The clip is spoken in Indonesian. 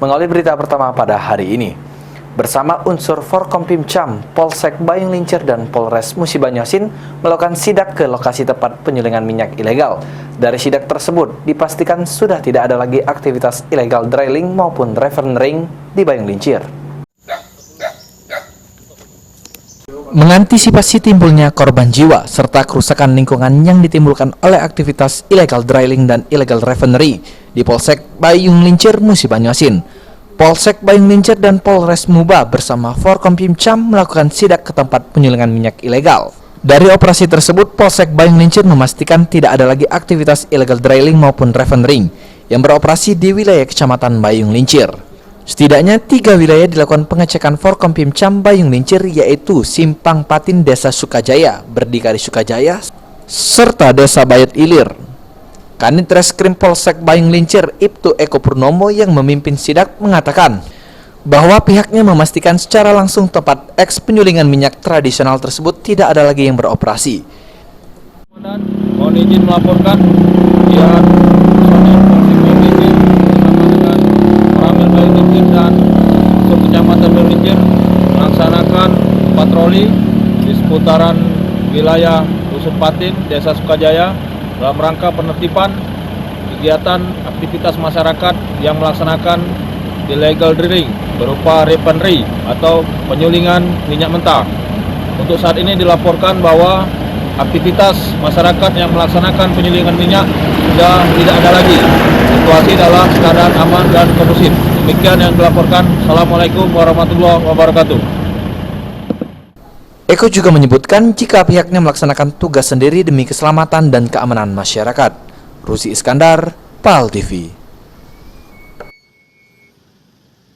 mengawali berita pertama pada hari ini. Bersama unsur Forkompimcam, Polsek Bayung Lincir dan Polres Musi Banyuasin melakukan sidak ke lokasi tempat penyulingan minyak ilegal. Dari sidak tersebut dipastikan sudah tidak ada lagi aktivitas ilegal drilling maupun refinery di Bayung Lincir. Mengantisipasi timbulnya korban jiwa serta kerusakan lingkungan yang ditimbulkan oleh aktivitas ilegal drilling dan ilegal refinery di Polsek Bayung Lincir Musi Banyuasin, Polsek Bayung Lincir dan Polres Muba bersama Forkompimcam melakukan sidak ke tempat penyulingan minyak ilegal. Dari operasi tersebut, Polsek Bayung Lincir memastikan tidak ada lagi aktivitas ilegal drilling maupun refinery yang beroperasi di wilayah Kecamatan Bayung Lincir. Setidaknya 3 wilayah dilakukan pengecekan Forkompimcam Bayung Lincir, yaitu Simpang Patin Desa Sukajaya, Berdikari Sukajaya, serta Desa Bayut Ilir. Kanit Reskrim Polsek Bayung Lincir Ibtu Eko Purnomo yang memimpin sidak mengatakan bahwa pihaknya memastikan secara langsung tempat eks penyulingan minyak tradisional tersebut tidak ada lagi yang beroperasi. Mohon izin melaporkan pihak personil Polsek Bayung Lincir bersama dengan Ramil Bayung Lincir dan untuk Kecamatan Bayung Lincir melaksanakan patroli di seputaran wilayah Dusun Patin, Desa Sukajaya dalam rangka penertiban kegiatan aktivitas masyarakat yang melaksanakan illegal drilling berupa refinery atau penyulingan minyak mentah. Untuk saat ini dilaporkan bahwa aktivitas masyarakat yang melaksanakan penyulingan minyak sudah tidak ada lagi. Situasi dalam keadaan aman dan kondusif. Demikian yang dilaporkan. Assalamualaikum warahmatullahi wabarakatuh. Eko juga menyebutkan jika pihaknya melaksanakan tugas sendiri demi keselamatan dan keamanan masyarakat. Ruzi Iskandar, PAL TV.